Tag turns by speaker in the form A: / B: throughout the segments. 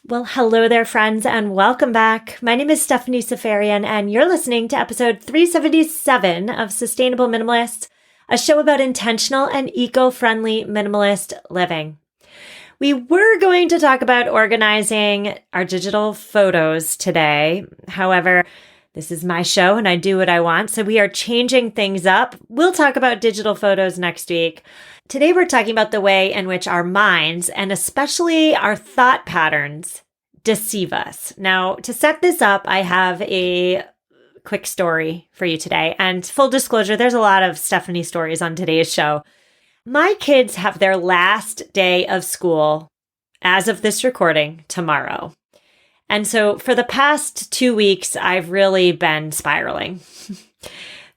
A: Well, hello there, friends, and welcome back. My name is Stephanie Safarian, and you're listening to episode 377 of Sustainable Minimalist, a show about intentional and eco-friendly minimalist living. We were going to talk about organizing our digital photos today. However, this is my show and I do what I want, so we are changing things up. We'll talk about digital photos next week. Today, we're talking about the way in which our minds, and especially our thought patterns, deceive us. Now, to set this up, I have a quick story for you today. And full disclosure, there's a lot of Stephanie stories on today's show. My kids have their last day of school, as of this recording, tomorrow. And so for the past 2 weeks, I've really been spiraling.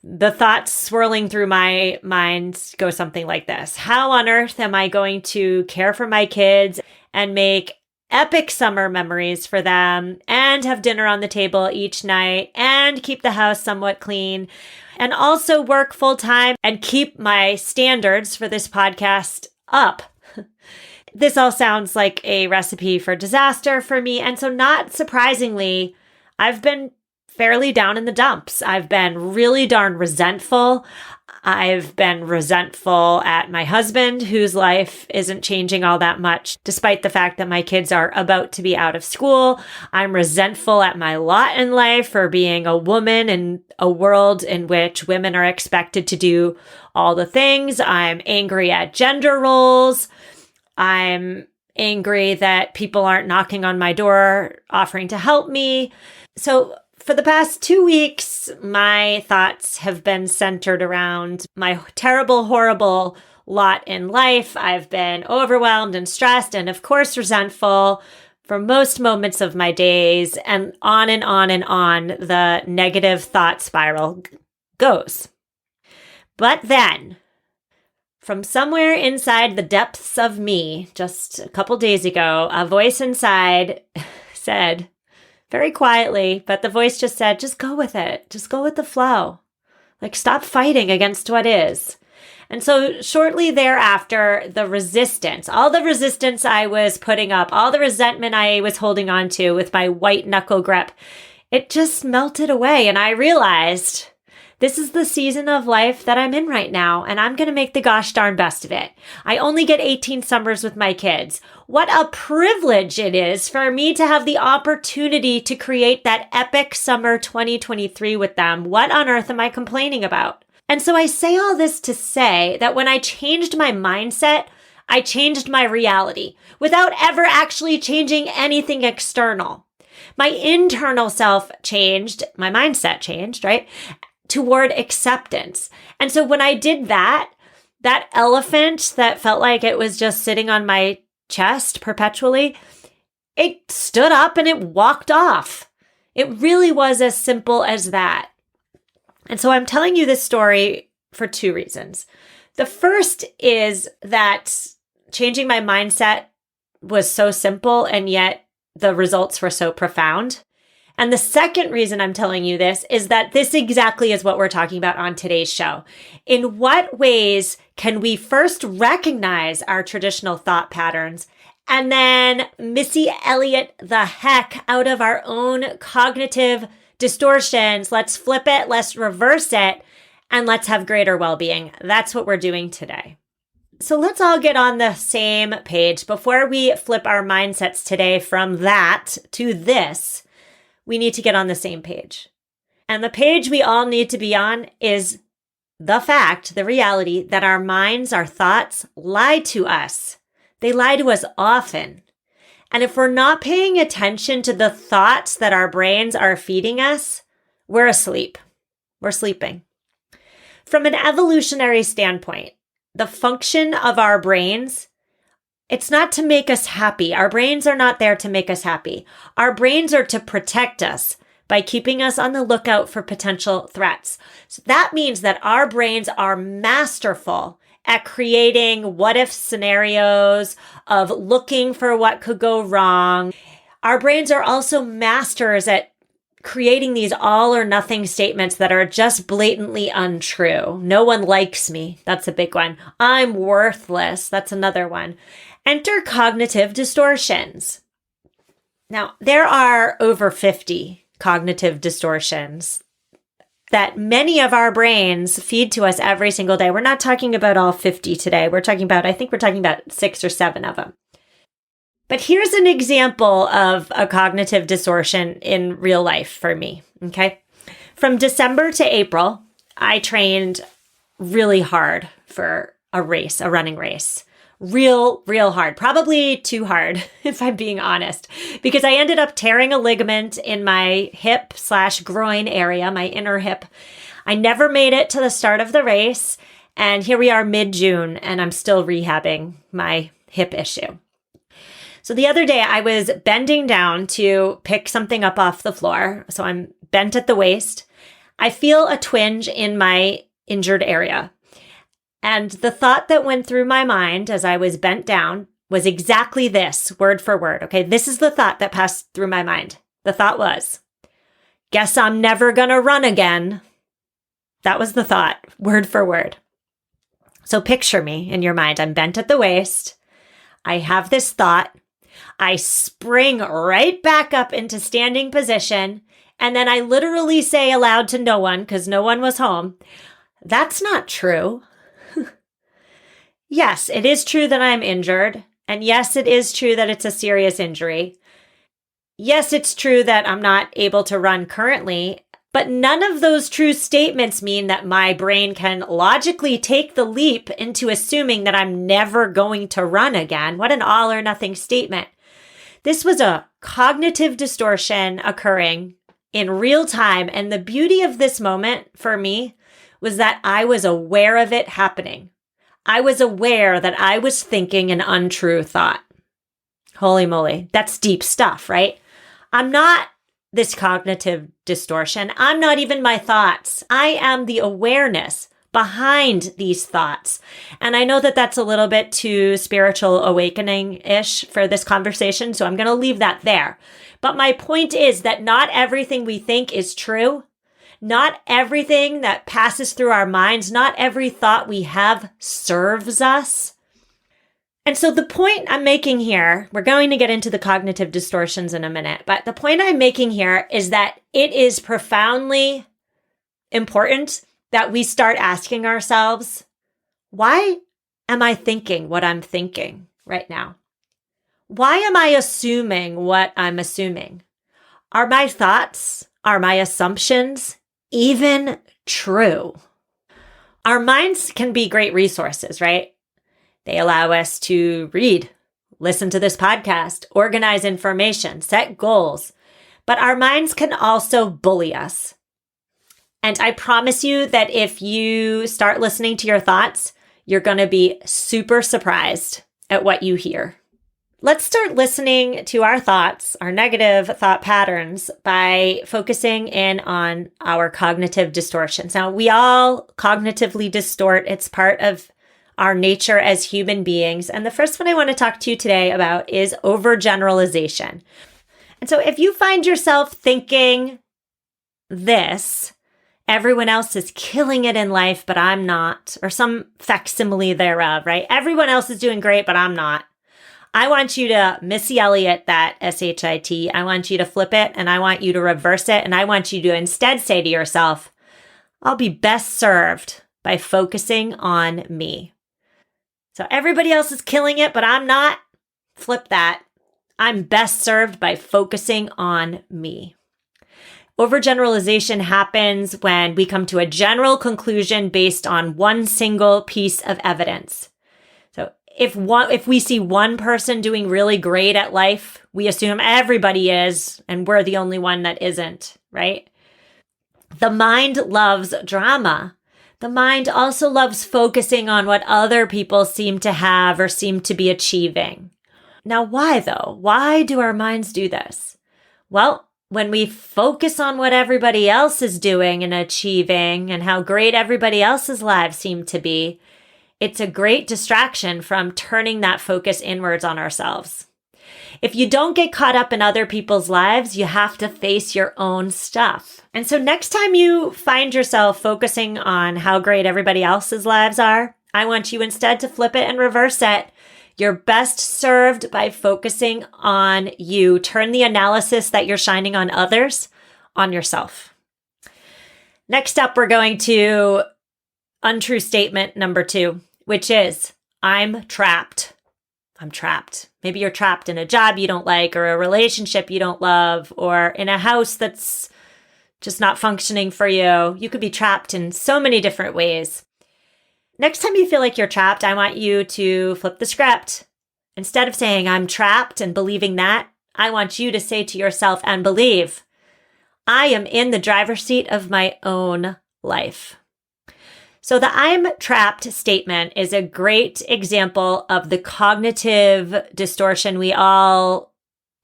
A: The thoughts swirling through my mind go something like this. How on earth am I going to care for my kids and make epic summer memories for them and have dinner on the table each night and keep the house somewhat clean and also work full time and keep my standards for this podcast up? This all sounds like a recipe for disaster for me. And so not surprisingly, I've been fairly down in the dumps. I've been really darn resentful. I've been resentful at my husband, whose life isn't changing all that much, despite the fact that my kids are about to be out of school. I'm resentful at my lot in life for being a woman in a world in which women are expected to do all the things. I'm angry at gender roles. I'm angry that people aren't knocking on my door offering to help me. So for the past 2 weeks, my thoughts have been centered around my terrible, horrible lot in life. I've been overwhelmed and stressed and, of course, resentful for most moments of my days, and on and on and on the negative thought spiral goes. But then, from somewhere inside the depths of me, just a couple days ago, a voice inside said, very quietly, but the voice just said, just go with it. Just go with the flow. Like, stop fighting against what is. And so shortly thereafter, the resistance, all the resistance I was putting up, all the resentment I was holding on to with my white knuckle grip, it just melted away. And I realized this is the season of life that I'm in right now, and I'm going to make the gosh darn best of it. I only get 18 summers with my kids. What a privilege it is for me to have the opportunity to create that epic summer 2023 with them. What on earth am I complaining about? And so I say all this to say that when I changed my mindset, I changed my reality without ever actually changing anything external. My internal self changed, my mindset changed, right? Toward acceptance. And so when I did that elephant that felt like it was just sitting on my chest perpetually, it stood up and it walked off. It really was as simple as that. And so I'm telling you this story for 2 reasons. The first is that changing my mindset was so simple, and yet the results were so profound. And the second reason I'm telling you this is that this exactly is what we're talking about on today's show. In what ways can we first recognize our traditional thought patterns and then Missy Elliott the heck out of our own cognitive distortions? Let's flip it, let's reverse it, and let's have greater well-being. That's what we're doing today. So let's all get on the same page. Before we flip our mindsets today from that to this, we need to get on the same page. And the page we all need to be on is the fact, the reality that our minds, our thoughts lie to us. They lie to us often. And if we're not paying attention to the thoughts that our brains are feeding us, we're asleep. We're sleeping. From an evolutionary standpoint, the function of our brains, it's not to make us happy. Our brains are not there to make us happy. Our brains are to protect us by keeping us on the lookout for potential threats. So that means that our brains are masterful at creating what-if scenarios, of looking for what could go wrong. Our brains are also masters at creating these all or nothing statements that are just blatantly untrue. No one likes me. That's a big one. I'm worthless. That's another one. Enter cognitive distortions. Now, there are over 50 cognitive distortions that many of our brains feed to us every single day. We're not talking about all 50 today. I think we're talking about 6 or 7 of them. But here's an example of a cognitive distortion in real life for me, okay? From December to April, I trained really hard for a running race. Real hard. Probably too hard, if I'm being honest, because I ended up tearing a ligament in my hip/groin area, my inner hip. I never made it to the start of the race, and here we are mid-June, and I'm still rehabbing my hip issue. So the other day I was bending down to pick something up off the floor. So I'm bent at the waist. I feel a twinge in my injured area. And the thought that went through my mind as I was bent down was exactly this, word for word. Okay, this is the thought that passed through my mind. The thought was, guess I'm never gonna run again. That was the thought, word for word. So picture me in your mind. I'm bent at the waist. I have this thought. I spring right back up into standing position, and then I literally say aloud to no one, because no one was home, that's not true. Yes, it is true that I'm injured, and yes, it is true that it's a serious injury. Yes, it's true that I'm not able to run currently, but none of those true statements mean that my brain can logically take the leap into assuming that I'm never going to run again. What an all or nothing statement. This was a cognitive distortion occurring in real time. And the beauty of this moment for me was that I was aware of it happening. I was aware that I was thinking an untrue thought. Holy moly, that's deep stuff, right? I'm not this cognitive distortion. I'm not even my thoughts. I am the awareness behind these thoughts. And I know that that's a little bit too spiritual awakening-ish for this conversation, so I'm going to leave that there. But my point is that not everything we think is true. Not everything that passes through our minds, not every thought we have serves us. And so the point I'm making here, we're going to get into the cognitive distortions in a minute, but the point I'm making here is that it is profoundly important that we start asking ourselves, why am I thinking what I'm thinking right now? Why am I assuming what I'm assuming? Are my thoughts, are my assumptions even true? Our minds can be great resources, right? They allow us to read, listen to this podcast, organize information, set goals. But our minds can also bully us. And I promise you that if you start listening to your thoughts, you're going to be super surprised at what you hear. Let's start listening to our thoughts, our negative thought patterns, by focusing in on our cognitive distortions. Now, we all cognitively distort. It's part of our nature as human beings. And the first one I want to talk to you today about is overgeneralization. And so if you find yourself thinking this, everyone else is killing it in life, but I'm not, or some facsimile thereof, right? Everyone else is doing great, but I'm not. I want you to Missy Elliott that SHIT. I want you to flip it, and I want you to reverse it, and I want you to instead say to yourself, I'll be best served by focusing on me. So everybody else is killing it, but I'm not. Flip that. I'm best served by focusing on me. Overgeneralization happens when we come to a general conclusion based on one single piece of evidence. So if we see one person doing really great at life, we assume everybody is, and we're the only one that isn't, right? The mind loves drama. The mind also loves focusing on what other people seem to have or seem to be achieving. Now, why though? Why do our minds do this? Well, when we focus on what everybody else is doing and achieving and how great everybody else's lives seem to be, it's a great distraction from turning that focus inwards on ourselves. If you don't get caught up in other people's lives, you have to face your own stuff. And so next time you find yourself focusing on how great everybody else's lives are, I want you instead to flip it and reverse it. You're best served by focusing on you. Turn the analysis that you're shining on others on yourself. Next up, we're going to untrue statement number 2, which is, I'm trapped. I'm trapped. Maybe you're trapped in a job you don't like, or a relationship you don't love, or in a house that's just not functioning for you. You could be trapped in so many different ways. Next time you feel like you're trapped, I want you to flip the script. Instead of saying, I'm trapped and believing that, I want you to say to yourself and believe, I am in the driver's seat of my own life. So the I'm trapped statement is a great example of the cognitive distortion we all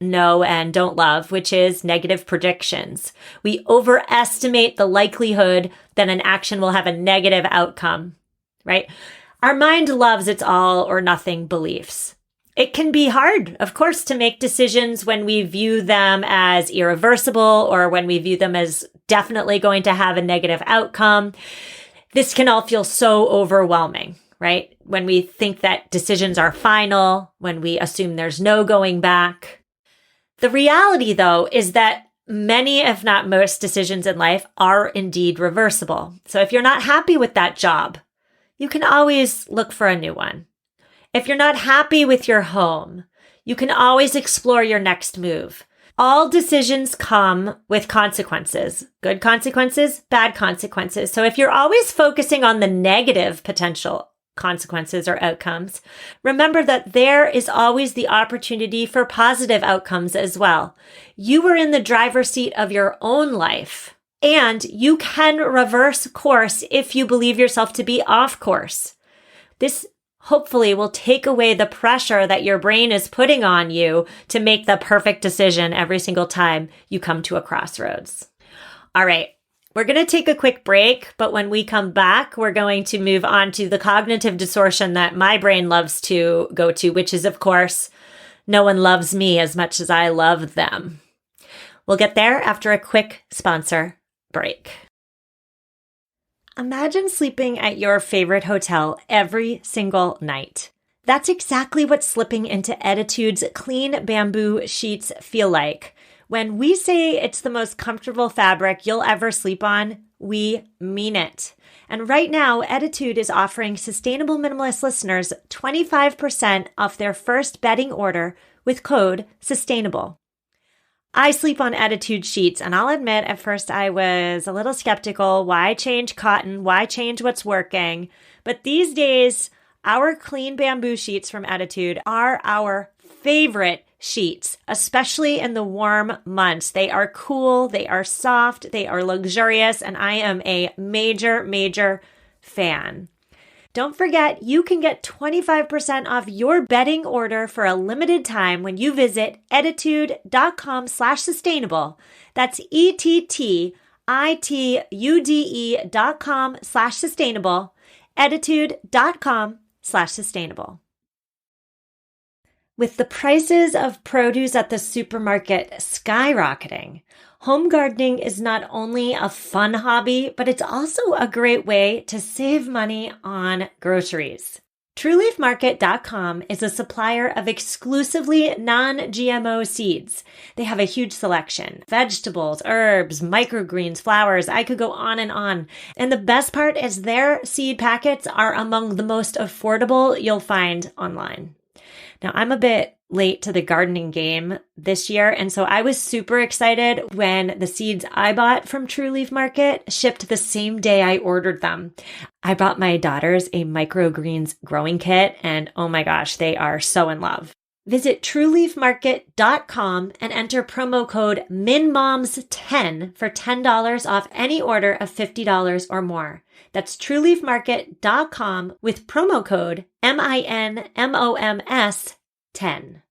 A: know and don't love, which is negative predictions. We overestimate the likelihood that an action will have a negative outcome, right? Our mind loves its all or nothing beliefs. It can be hard, of course, to make decisions when we view them as irreversible or when we view them as definitely going to have a negative outcome. This can all feel so overwhelming, right? When we think that decisions are final, when we assume there's no going back. The reality, though, is that many, if not most, decisions in life are indeed reversible. So if you're not happy with that job, you can always look for a new one. If you're not happy with your home, you can always explore your next move. All decisions come with consequences, good consequences, bad consequences. So if you're always focusing on the negative potential consequences or outcomes, remember that there is always the opportunity for positive outcomes as well. You are in the driver's seat of your own life, and you can reverse course if you believe yourself to be off course. This hopefully will take away the pressure that your brain is putting on you to make the perfect decision every single time you come to a crossroads. All right, we're going to take a quick break, but when we come back, we're going to move on to the cognitive distortion that my brain loves to go to, which is, of course, no one loves me as much as I love them. We'll get there after a quick sponsor break. Imagine sleeping at your favorite hotel every single night. That's exactly what slipping into Ettitude's clean bamboo sheets feel like. When we say it's the most comfortable fabric you'll ever sleep on, we mean it. And right now, Ettitude is offering Sustainable Minimalist listeners 25% off their first bedding order with code SUSTAINABLE. I sleep on Ettitude sheets, and I'll admit at first I was a little skeptical. Why change cotton? Why change what's working? But these days, our clean bamboo sheets from Ettitude are our favorite sheets, especially in the warm months. They are cool, they are soft, they are luxurious, and I am a major fan. Don't forget, you can get 25% off your bedding order for a limited time when you visit ettitude.com/sustainable. That's ettitude.com/sustainable, ettitude.com/sustainable. With the prices of produce at the supermarket skyrocketing, home gardening is not only a fun hobby, but it's also a great way to save money on groceries. TrueLeafMarket.com is a supplier of exclusively non-GMO seeds. They have a huge selection: vegetables, herbs, microgreens, flowers. I could go on and on. And the best part is their seed packets are among the most affordable you'll find online. Now, I'm a bit late to the gardening game this year, and so I was super excited when the seeds I bought from True Leaf Market shipped the same day I ordered them. I bought my daughters a microgreens growing kit, and oh my gosh, they are so in love. Visit trueleafmarket.com and enter promo code MINMOMS10 for $10 off any order of $50 or more. That's trueleafmarket.com with promo code MINMOMS10.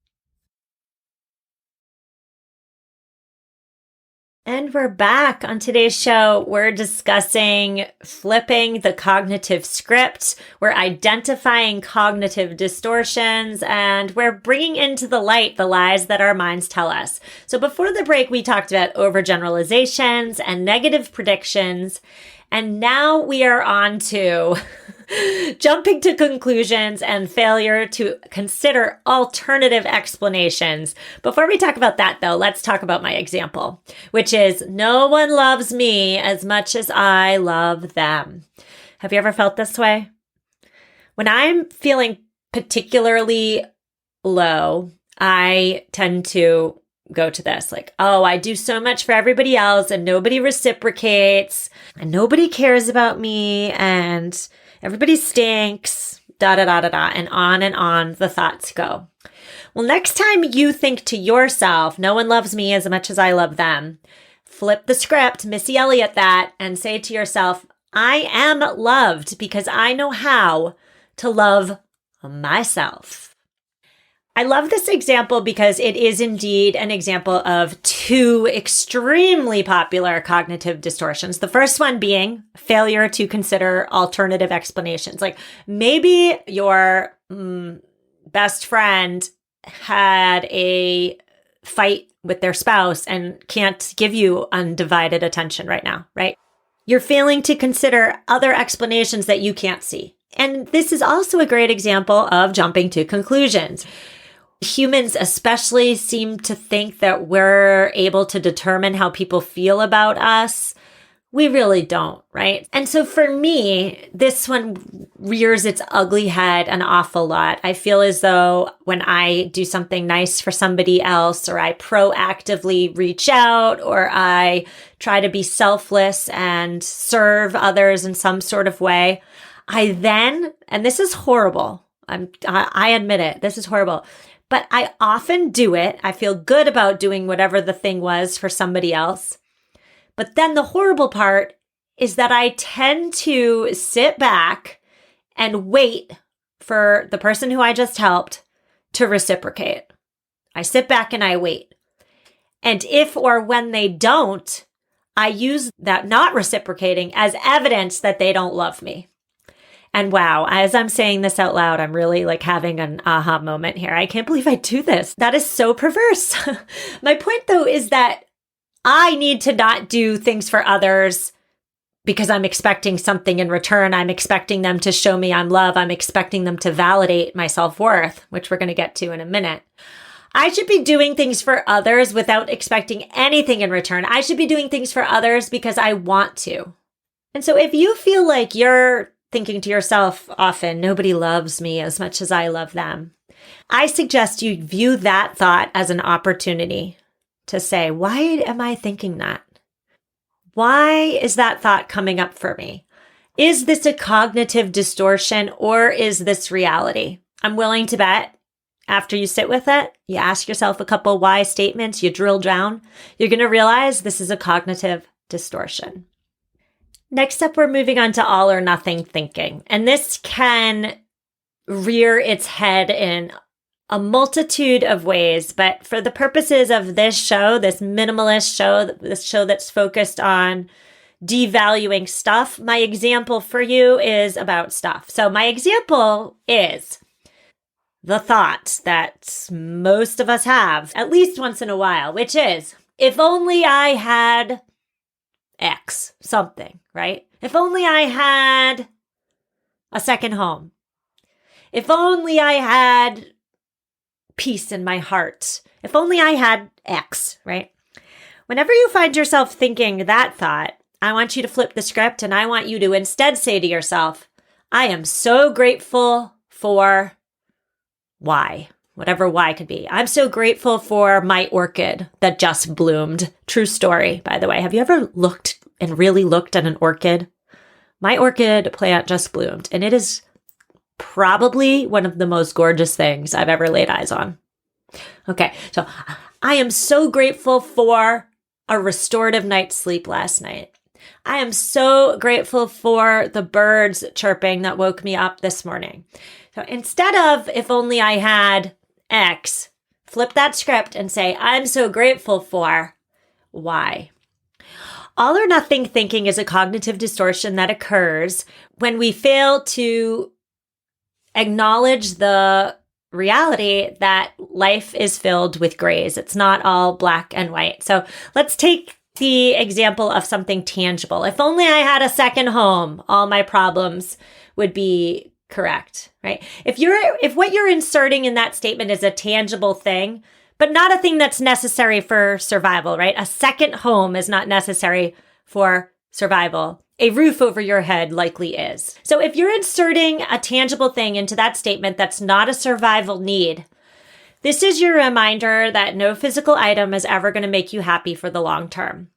A: And we're back. On today's show, we're discussing flipping the cognitive script. We're identifying cognitive distortions, and we're bringing into the light the lies that our minds tell us. So before the break, we talked about overgeneralizations and negative predictions. And now we are on to Jumping to conclusions and failure to consider alternative explanations. Before we talk about that, though, let's talk about my example, which is no one loves me as much as I love them. Have you ever felt this way? When I'm feeling particularly low, I tend to go to this like, oh, I do so much for everybody else and nobody reciprocates and nobody cares about me and everybody stinks, and on the thoughts go. Well, next time you think to yourself, no one loves me as much as I love them, flip the script, Missy Elliott that, and say to yourself, I am loved because I know how to love myself. I love this example because it is indeed an example of two extremely popular cognitive distortions. The first one being failure to consider alternative explanations. Like maybe your best friend had a fight with their spouse and can't give you undivided attention right now, right? You're failing to consider other explanations that you can't see. And this is also a great example of jumping to conclusions. Humans especially seem to think that we're able to determine how people feel about us. We really don't, right? And so for me, this one rears its ugly head an awful lot. I feel as though when I do something nice for somebody else, or I proactively reach out, or I try to be selfless and serve others in some sort of way, I then, and this is horrible, I admit it, this is horrible, but I often do it. I feel good about doing whatever the thing was for somebody else. But then the horrible part is that I tend to sit back and wait for the person who I just helped to reciprocate. I sit back and I wait. And if or when they don't, I use that not reciprocating as evidence that they don't love me. And wow, as I'm saying this out loud, I'm really like having an aha moment here. I can't believe I do this. That is so perverse. My point though is that I need to not do things for others because I'm expecting something in return. I'm expecting them to show me I'm loved. I'm expecting them to validate my self-worth, which we're going to get to in a minute. I should be doing things for others without expecting anything in return. I should be doing things for others because I want to. And so if you feel like you're thinking to yourself often, nobody loves me as much as I love them, I suggest you view that thought as an opportunity to say, why am I thinking that? Why is that thought coming up for me? Is this a cognitive distortion or is this reality? I'm willing to bet after you sit with it, you ask yourself a couple why statements, you drill down, you're going to realize this is a cognitive distortion. Next up, we're moving on to all or nothing thinking. And this can rear its head in a multitude of ways. But for the purposes of this show, this minimalist show, this show that's focused on devaluing stuff, my example for you is about stuff. So my example is the thought that most of us have at least once in a while, which is, if only I had X something, right? If only I had a second home. If only I had peace in my heart. If only I had X, right? Whenever you find yourself thinking that thought, I want you to flip the script and I want you to instead say to yourself, I am so grateful for Y. Whatever Y could be. I'm so grateful for my orchid that just bloomed. True story, by the way. Have you ever looked and really looked at an orchid? My orchid plant just bloomed, and it is probably one of the most gorgeous things I've ever laid eyes on. Okay, so I am so grateful for a restorative night's sleep last night. I am so grateful for the birds chirping that woke me up this morning. So instead of, if only I had X, flip that script and say, I'm so grateful for Y. All or nothing thinking is a cognitive distortion that occurs when we fail to acknowledge the reality that life is filled with grays. It's not all black and white. So let's take the example of something tangible. If only I had a second home, all my problems would be correct, right? If what you're inserting in that statement is a tangible thing, but not a thing that's necessary for survival, right? A second home is not necessary for survival. A roof over your head likely is. So if you're inserting a tangible thing into that statement that's not a survival need, this is your reminder that no physical item is ever going to make you happy for the long term.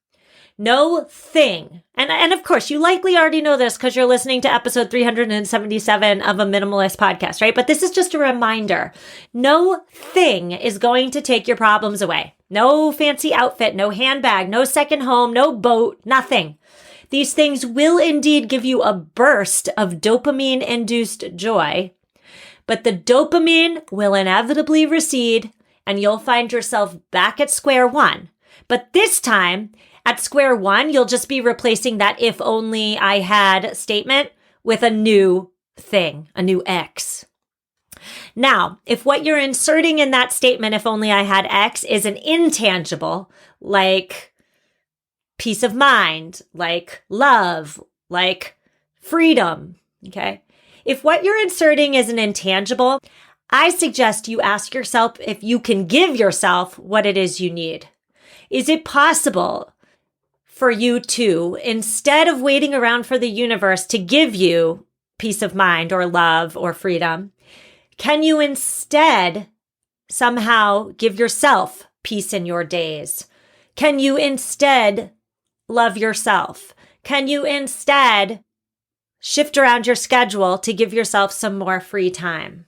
A: No thing. And of course, you likely already know this because you're listening to episode 377 of a minimalist podcast, right? But this is just a reminder. No thing is going to take your problems away. No fancy outfit, no handbag, no second home, no boat, nothing. These things will indeed give you a burst of dopamine-induced joy, but the dopamine will inevitably recede and you'll find yourself back at square one. But this time, at square one, you'll just be replacing that if only I had statement with a new thing, a new X. Now, if what you're inserting in that statement, if only I had X, is an intangible, like peace of mind, like love, like freedom, okay? If what you're inserting is an intangible, I suggest you ask yourself if you can give yourself what it is you need. Is it possible for you to, instead of waiting around for the universe to give you peace of mind or love or freedom, can you instead somehow give yourself peace in your days? Can you instead love yourself? Can you instead shift around your schedule to give yourself some more free time?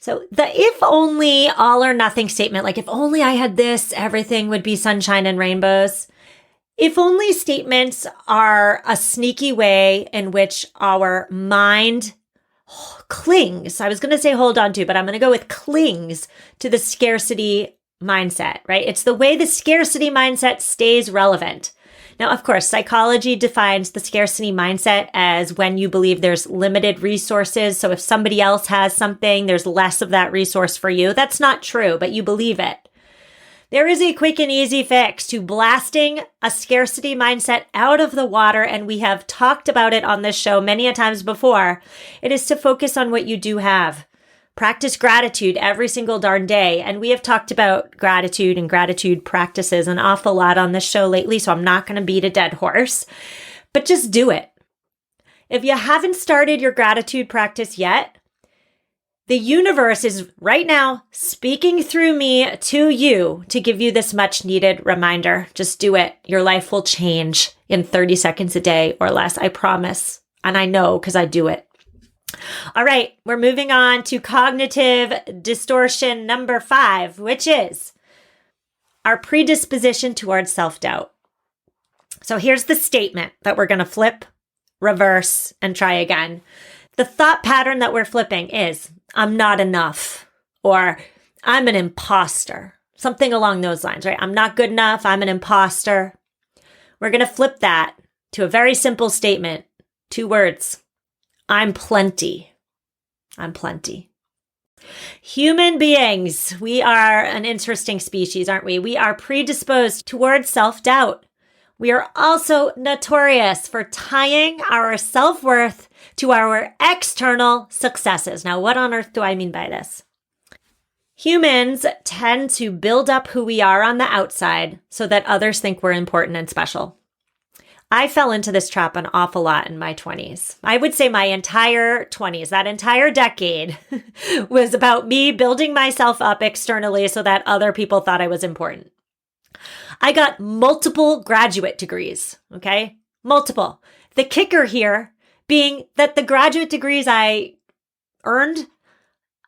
A: So the if only all or nothing statement, like if only I had this, everything would be sunshine and rainbows. If only statements are a sneaky way in which our mind clings. I was going to say hold on to, but I'm going to go with clings to the scarcity mindset, right? It's the way the scarcity mindset stays relevant. Now, of course, psychology defines the scarcity mindset as when you believe there's limited resources. So if somebody else has something, there's less of that resource for you. That's not true, but you believe it. There is a quick and easy fix to blasting a scarcity mindset out of the water, and we have talked about it on this show many a times before. It is to focus on what you do have. Practice gratitude every single darn day. And we have talked about gratitude and gratitude practices an awful lot on this show lately, so I'm not going to beat a dead horse, but just do it. If you haven't started your gratitude practice yet, the universe is right now speaking through me to you to give you this much needed reminder. Just do it. Your life will change in 30 seconds a day or less. I promise. And I know because I do it. All right, we're moving on to cognitive distortion number 5, which is our predisposition towards self-doubt. So here's the statement that we're going to flip, reverse, and try again. The thought pattern that we're flipping is, I'm not enough, or I'm an imposter, something along those lines, right? I'm not good enough, I'm an imposter. We're going to flip that to a very simple statement, 2 words. I'm plenty. I'm plenty. Human beings, we are an interesting species, aren't we? We are predisposed towards self-doubt. We are also notorious for tying our self-worth to our external successes. Now, what on earth do I mean by this? Humans tend to build up who we are on the outside so that others think we're important and special. I fell into this trap an awful lot in my 20s. I would say my entire 20s, that entire decade was about me building myself up externally so that other people thought I was important. I got multiple graduate degrees, okay? Multiple. The kicker here being that the graduate degrees I earned,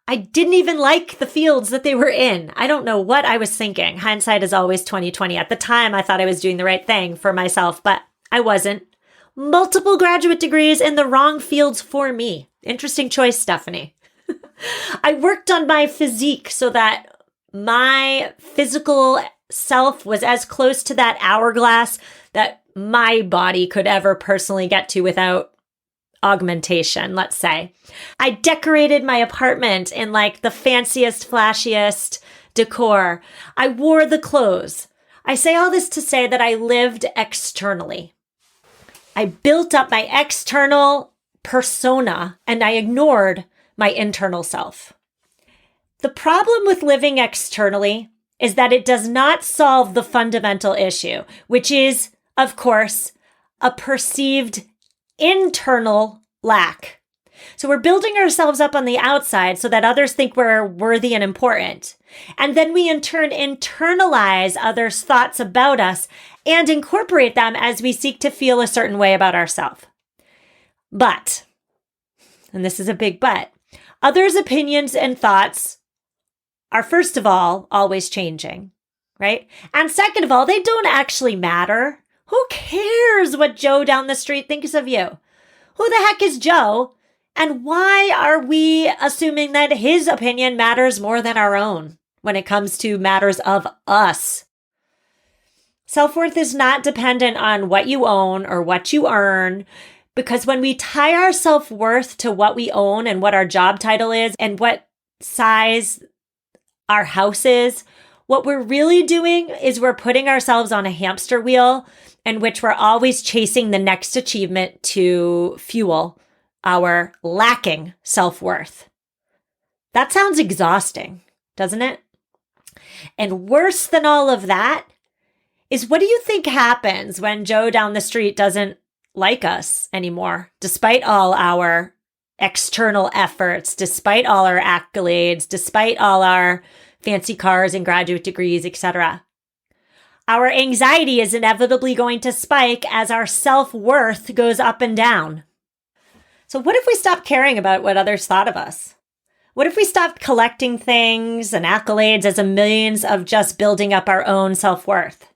A: I didn't even like the fields that they were in. I don't know what I was thinking. Hindsight is always 20/20. At the time, I thought I was doing the right thing for myself, but I wasn't. Multiple graduate degrees in the wrong fields for me. Interesting choice, Stephanie. I worked on my physique so that my physical self was as close to that hourglass that my body could ever personally get to without augmentation, let's say. I decorated my apartment in like the fanciest, flashiest decor. I wore the clothes. I say all this to say that I lived externally. I built up my external persona and I ignored my internal self. The problem with living externally is that it does not solve the fundamental issue, which is, of course, a perceived internal lack. So we're building ourselves up on the outside so that others think we're worthy and important. And then we in turn internalize others' thoughts about us and incorporate them as we seek to feel a certain way about ourselves. But, and this is a big but, others' opinions and thoughts are, first of all, always changing, right? And second of all, they don't actually matter. Who cares what Joe down the street thinks of you? Who the heck is Joe? And why are we assuming that his opinion matters more than our own when it comes to matters of us? Self-worth is not dependent on what you own or what you earn, because when we tie our self-worth to what we own and what our job title is and what size our house is, what we're really doing is we're putting ourselves on a hamster wheel in which we're always chasing the next achievement to fuel our lacking self-worth. That sounds exhausting, doesn't it? And worse than all of that is, what do you think happens when Joe down the street doesn't like us anymore, despite all our external efforts, despite all our accolades, despite all our fancy cars and graduate degrees, etc.? Our anxiety is inevitably going to spike as our self-worth goes up and down. So what if we stopped caring about what others thought of us? What if we stopped collecting things and accolades as a means of just building up our own self-worth?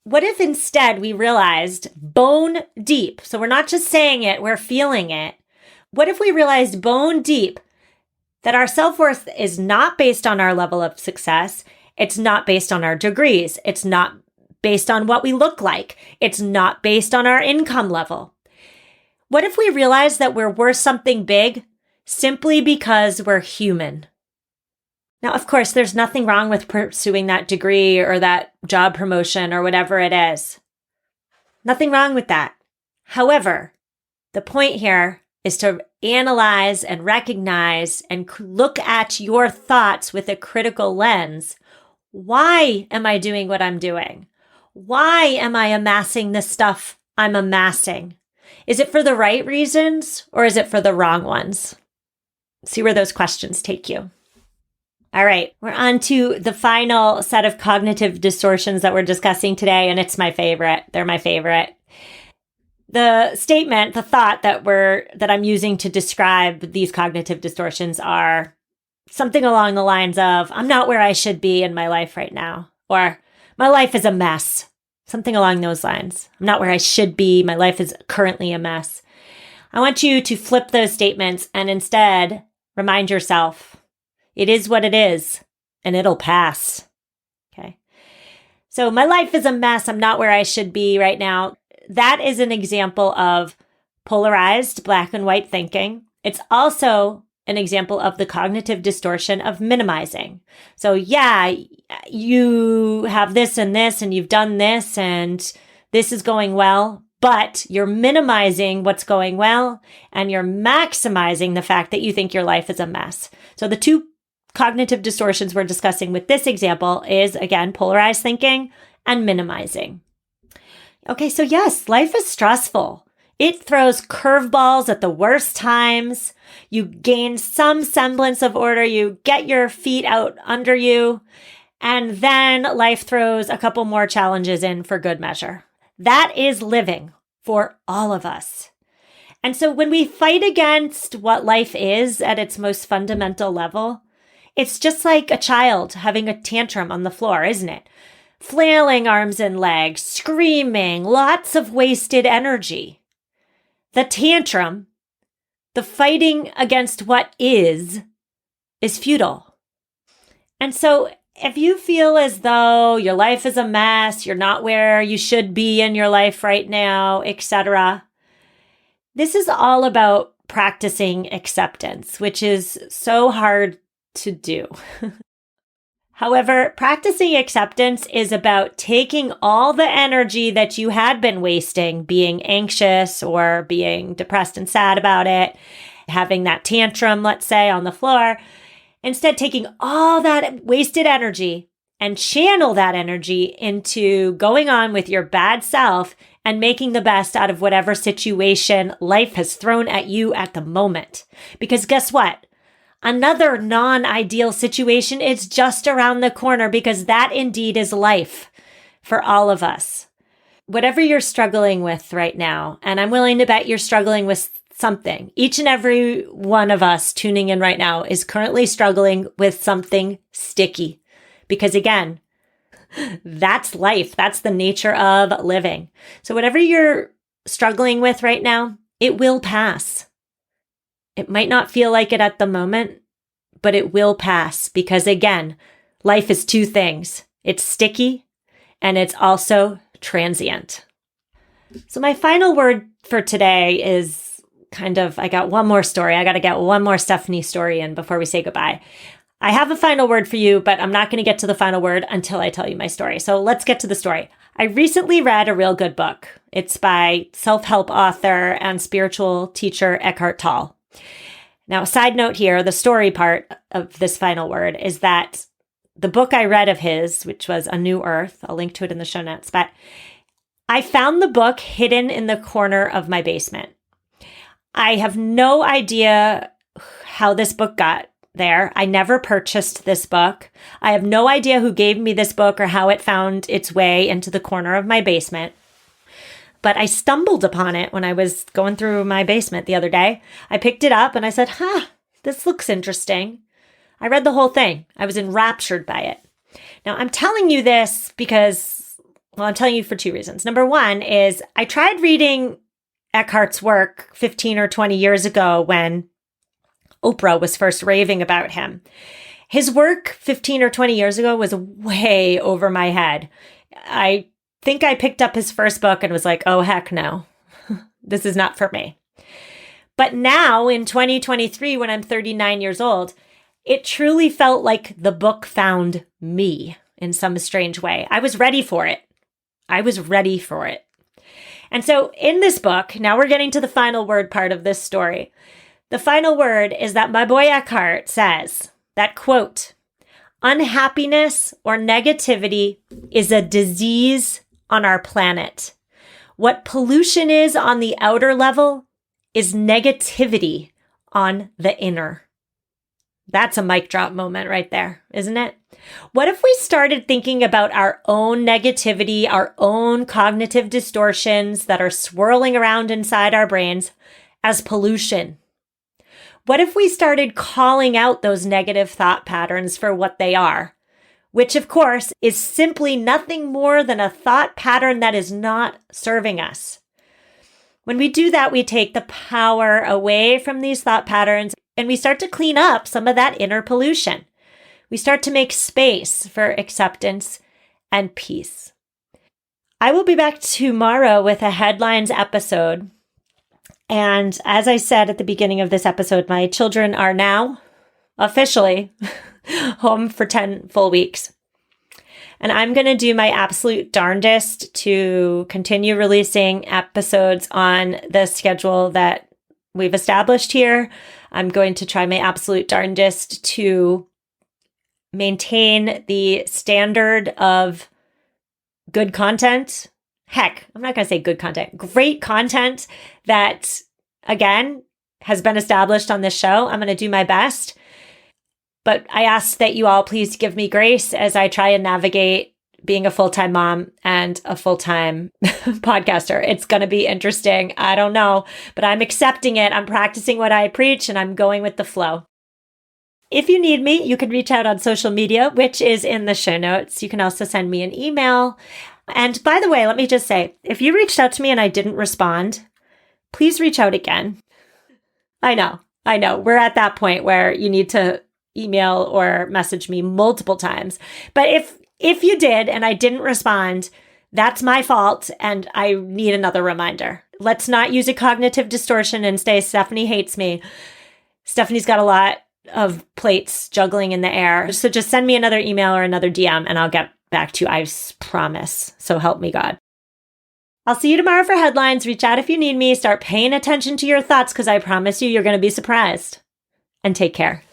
A: What if instead we realized bone deep, so we're not just saying it, we're feeling it. What if we realized bone deep that our self-worth is not based on our level of success, it's not based on our degrees, it's not based on what we look like, it's not based on our income level? What if we realize that we're worth something big simply because we're human? Now, of course, there's nothing wrong with pursuing that degree or that job promotion or whatever it is. Nothing wrong with that. However, the point here is to analyze and recognize and look at your thoughts with a critical lens. Why am I doing what I'm doing? Why am I amassing the stuff I'm amassing? Is it for the right reasons or is it for the wrong ones? See where those questions take you. All right, we're on to the final set of cognitive distortions that we're discussing today, and it's my favorite. They're my favorite. The statement, the thought that I'm using to describe these cognitive distortions are something along the lines of, I'm not where I should be in my life right now, or my life is a mess. Something along those lines. I'm not where I should be. My life is currently a mess. I want you to flip those statements and instead remind yourself, it is what it is, and it'll pass. Okay. So my life is a mess. I'm not where I should be right now. That is an example of polarized black and white thinking. It's also an example of the cognitive distortion of minimizing. So yeah, you have this and you've done this and this is going well, but you're minimizing what's going well and you're maximizing the fact that you think your life is a mess. So the two cognitive distortions we're discussing with this example is, again, polarized thinking and minimizing. Okay, so yes, life is stressful. It throws curveballs at the worst times. You gain some semblance of order. You get your feet out under you. And then life throws a couple more challenges in for good measure. That is living for all of us. And so when we fight against what life is at its most fundamental level, it's just like a child having a tantrum on the floor, isn't it? Flailing arms and legs, screaming, lots of wasted energy. The tantrum, the fighting against what is futile. And so if you feel as though your life is a mess, you're not where you should be in your life right now, etc., this is all about practicing acceptance, which is so hard to do. However, practicing acceptance is about taking all the energy that you had been wasting, being anxious or being depressed and sad about it, having that tantrum, let's say, on the floor. Instead, taking all that wasted energy and channel that energy into going on with your bad self and making the best out of whatever situation life has thrown at you at the moment. Because guess what? Another non-ideal situation is just around the corner, because that indeed is life for all of us. Whatever you're struggling with right now, and I'm willing to bet you're struggling with something. Each and every one of us tuning in right now is currently struggling with something sticky. Because again, that's life. That's the nature of living. So whatever you're struggling with right now, it will pass. It might not feel like it at the moment, but it will pass, because again, life is two things. It's sticky and it's also transient. So my final word for today is I got one more story. I got to get one more Stephanie story in before we say goodbye. I have a final word for you, but I'm not going to get to the final word until I tell you my story. So let's get to the story. I recently read a real good book. It's by self-help author and spiritual teacher Eckhart Tolle. Now, a side note here, the story part of this final word is that the book I read of his, which was A New Earth, I'll link to it in the show notes, but I found the book hidden in the corner of my basement. I have no idea how this book got there. I never purchased this book. I have no idea who gave me this book or how it found its way into the corner of my basement. But I stumbled upon it when I was going through my basement the other day. I picked it up and I said, this looks interesting. I read the whole thing. I was enraptured by it. Now, I'm telling you this because, I'm telling you for two reasons. Number one is I tried reading Eckhart's work 15 or 20 years ago when Oprah was first raving about him. His work 15 or 20 years ago was way over my head. I think I picked up his first book and was like, oh, heck no, this is not for me. But now in 2023, when I'm 39 years old, it truly felt like the book found me in some strange way. I was ready for it. And so in this book, now we're getting to the final word part of this story. The final word is that my boy Eckhart says that, quote, unhappiness or negativity is a disease on our planet. What pollution is on the outer level is negativity on the inner. That's a mic drop moment right there, isn't it? What if we started thinking about our own negativity, our own cognitive distortions that are swirling around inside our brains as pollution? What if we started calling out those negative thought patterns for what they are? Which, of course, is simply nothing more than a thought pattern that is not serving us. When we do that, we take the power away from these thought patterns and we start to clean up some of that inner pollution. We start to make space for acceptance and peace. I will be back tomorrow with a headlines episode. And as I said at the beginning of this episode, my children are now officially home for 10 full weeks. And I'm going to do my absolute darndest to continue releasing episodes on the schedule that we've established here. I'm going to try my absolute darndest to maintain the standard of good content. Heck, I'm not going to say good content, great content that, again, has been established on this show. I'm going to do my best. But I ask that you all please give me grace as I try and navigate being a full-time mom and a full-time podcaster. It's going to be interesting. I don't know, but I'm accepting it. I'm practicing what I preach and I'm going with the flow. If you need me, you can reach out on social media, which is in the show notes. You can also send me an email. And by the way, let me just say, if you reached out to me and I didn't respond, please reach out again. I know. We're at that point where you need to email or message me multiple times. But if you did and I didn't respond, that's my fault and I need another reminder. Let's not use a cognitive distortion and say Stephanie hates me. Stephanie's got a lot of plates juggling in the air. So just send me another email or another DM and I'll get back to you. I promise. So help me God. I'll see you tomorrow for headlines. Reach out if you need me. Start paying attention to your thoughts because I promise you're going to be surprised. And take care.